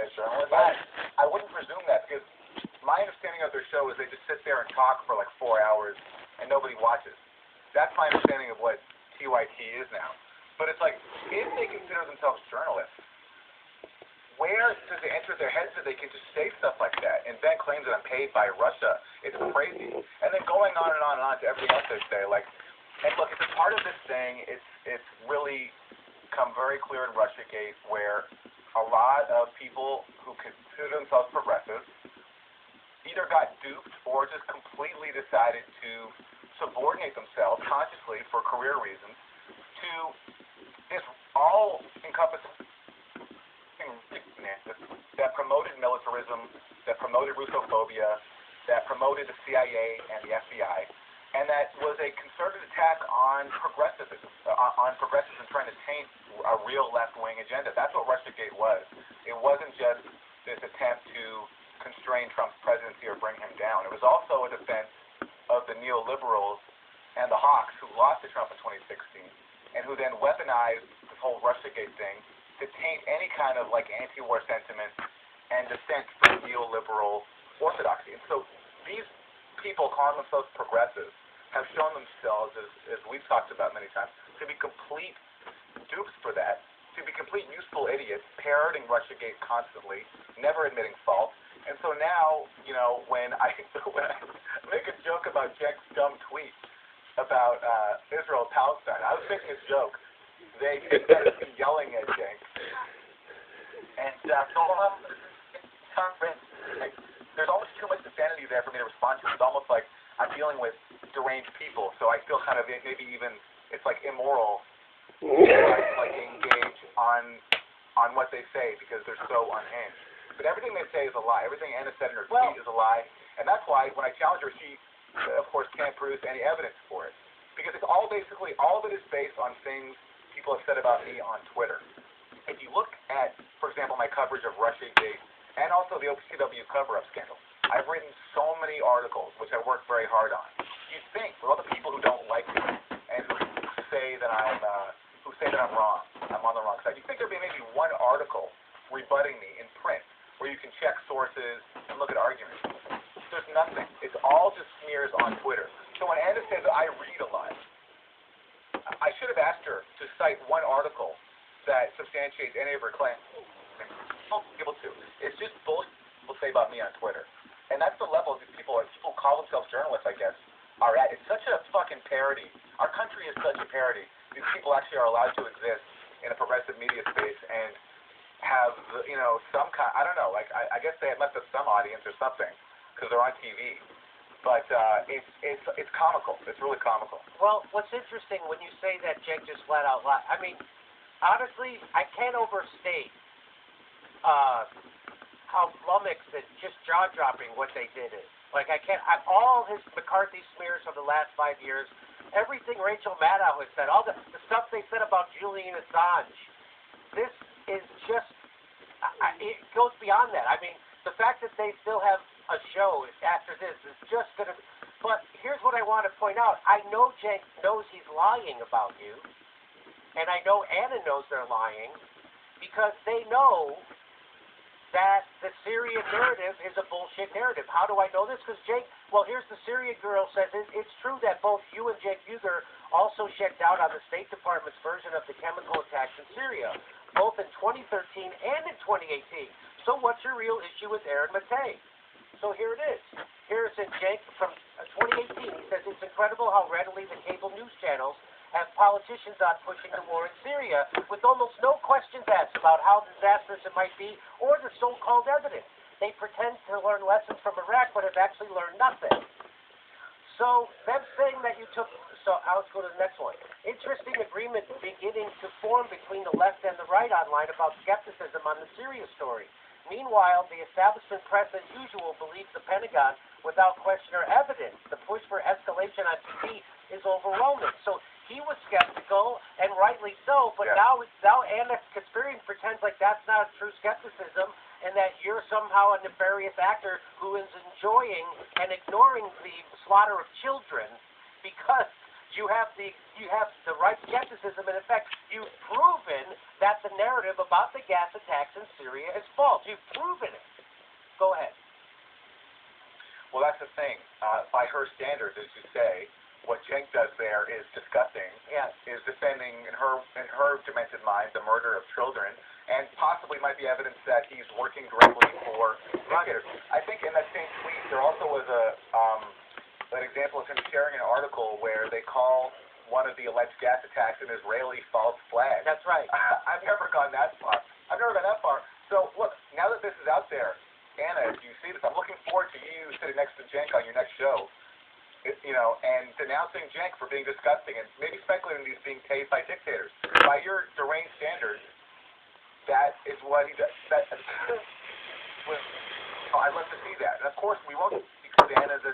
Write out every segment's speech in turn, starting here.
as journalists. I wouldn't presume that because my understanding of their show is they just sit there and talk for like 4 hours and nobody watches. That's my understanding of what TYT is now. But it's like, if they consider themselves journalists, where does it enter their heads that they can just say stuff like that? And Ben claims that I'm paid by Russia. It's crazy. And then going on and on and on to everything else they say. Like, and look, it's a part of this thing. It's really come very clear in Russiagate where a lot of people who consider themselves progressives either got duped or just completely decided to subordinate themselves consciously for career reasons to this all-encompassing that promoted militarism, that promoted Russophobia, that promoted the CIA and the FBI, and that was a concerted attack on progressivism, on progressivism trying to taint a real left-wing agenda. That's what Russiagate was. It wasn't just this attempt to constrain Trump's presidency or bring him down. It was also a defense of the neoliberals and the hawks who lost to Trump in 2016 and who then weaponized this whole Russiagate thing to taint any kind of like anti-war sentiment and dissent from neoliberal orthodoxy. And so these people calling themselves progressives have shown themselves, as we've talked about many times, to be complete dupes for that, to be complete useful idiots, parroting Russiagate constantly, never admitting fault. And so now, you know, when I make a joke about Jack's dumb tweet about Israel Palestine, I was making a joke. They started yelling at Cenk. And there's almost too much insanity there for me to respond to. It's almost like I'm dealing with deranged people, so I feel kind of maybe even it's like immoral to like engage on what they say because they're so unhinged. But everything they say is a lie. Everything Anna said in her tweet is a lie, and that's why when I challenge her, she of course can't produce any evidence for it because it's all basically all of it is based on things people have said about me on Twitter. If you look at, for example, my coverage of Russiagate and also the OPCW cover-up scandal, I've written so many articles, which I worked very hard on. You'd think, with all the people who don't like me and who say that I'm wrong, I'm on the wrong side, you'd think there'd be maybe one article rebutting me in print where you can check sources and look at arguments. There's nothing. It's all just smears on Twitter. So when Anna says I read a lot, I should have asked her to cite one article that substantiates any of her claims. I won't be able to. It's just bullshit people say about me on Twitter. And that's the level these people call themselves journalists, I guess, are at. It's such a fucking parody. Our country is such a parody. These people actually are allowed to exist in a progressive media space and have, you know, some kind, I don't know, like, I guess they must have some audience or something because they're on TV. But it's comical. It's really comical. Well, what's interesting when you say that Cenk just flat out lied, I mean, honestly, I can't overstate how flummoxed and just jaw-dropping what they did is. Like, all his McCarthy smears of the last 5 years, everything Rachel Maddow has said, all the stuff they said about Julian Assange, this is just, it goes beyond that. I mean, the fact that they still have a show after this is just going to, but here's what I want to point out. I know Cenk knows he's lying about you, and I know Anna knows they're lying, because they know that the Syria narrative is a bullshit narrative. How do I know this? Because Cenk, well, here's the Syria girl says, it's true that both you and Cenk Uygur also checked out on the State Department's version of the chemical attacks in Syria, both in 2013 and in 2018. So what's your real issue with Aaron Matei? So here it is. Here's in Cenk from 2018. He says, it's incredible how readily the cable news channels have politicians on pushing the war in Syria with almost no questions asked about how disastrous it might be or the so-called evidence. They pretend to learn lessons from Iraq but have actually learned nothing. So them saying that you took, so let's go to the next one. Interesting agreement beginning to form between the left and the right online about skepticism on the Syria story. Meanwhile, the establishment press, as usual, believes the Pentagon without question or evidence. The push for escalation on TV is overwhelming. So he was skeptical, and rightly so, but now Anna Kasparian pretends like that's not true skepticism and that you're somehow a nefarious actor who is enjoying and ignoring the slaughter of children because You have the right skepticism, and in fact, you've proven that the narrative about the gas attacks in Syria is false. You've proven it. Go ahead. Well, that's the thing. By her standards, as you say, what Cenk does there is disgusting. Yes. Is defending, in her demented mind, the murder of children, and possibly might be evidence that he's working directly for dictators. I think in that same tweet, there also was an example of him sharing an article where they call one of the alleged gas attacks an Israeli false flag. That's right. I've never gone that far. So, look, now that this is out there, Anna, if you see this, I'm looking forward to you sitting next to Cenk on your next show, and denouncing Cenk for being disgusting and maybe speculating he's being paid by dictators. By your deranged standards, that is what he does. I'd love to see that. And, of course, we won't because Anna's a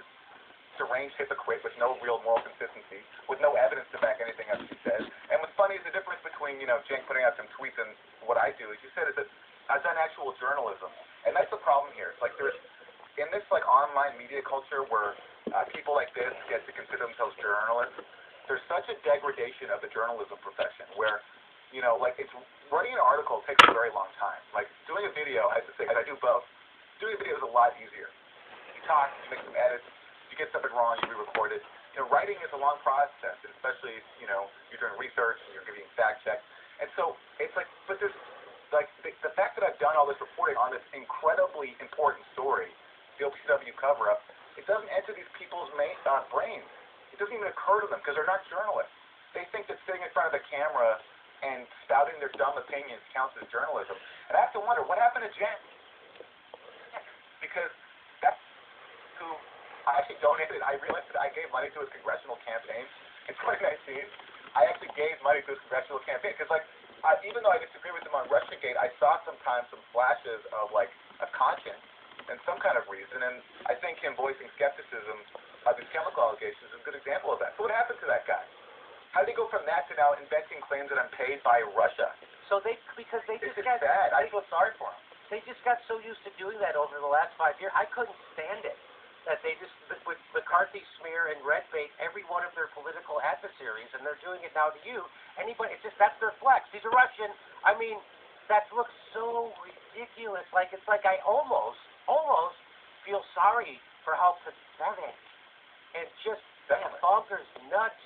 deranged hypocrite with no real moral consistency, with no evidence to back anything up she says. And what's funny is the difference between, Cenk putting out some tweets and what I do, as you said, is that I've done actual journalism. And that's the problem here. It's like in this online media culture where people like this get to consider themselves journalists, there's such a degradation of the journalism profession where, it's writing an article takes a very long time. Like doing a video, I have to say, I do both. Doing a video is a lot easier. You talk, you make some edits, you get something wrong, you re-record it. Writing is a long process, especially if, you're doing research and you're giving fact checks. And so it's like, but there's the fact that I've done all this reporting on this incredibly important story, the OPCW cover-up, it doesn't enter these people's brains. It doesn't even occur to them because they're not journalists. They think that sitting in front of a camera and spouting their dumb opinions counts as journalism. And I have to wonder, what happened to Cenk? Because that's who I actually donated. I realized that I gave money to his congressional campaign in 2019. I actually gave money to his congressional campaign because, even though I disagree with him on Russiagate, I saw sometimes some flashes of conscience and some kind of reason, and I think him voicing skepticism of these chemical allegations is a good example of that. So what happened to that guy? How did he go from that to now inventing claims that I'm paid by Russia? So because they It's just just sad. I feel sorry for him. They just got so used to doing that over the last 5 years. I couldn't stand it. That they just, with McCarthy smear and red bait every one of their political adversaries, and they're doing it now to you. Anybody, that's their flex. He's a Russian. I mean, that looks so ridiculous. It's like I almost feel sorry for how pathetic and just bonkers nuts.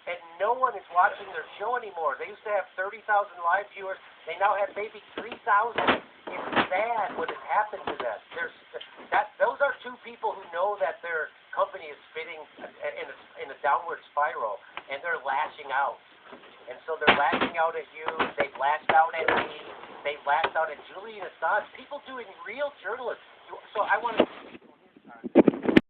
And no one is watching their show anymore. They used to have 30,000 live viewers. They now have maybe 3,000. It's sad what has happened to them. Those are two people who know that their company is spinning in a downward spiral, and they're lashing out. And so they're lashing out at you. They've lashed out at me. They've lashed out at Julian Assange. People doing real journalism. So I want to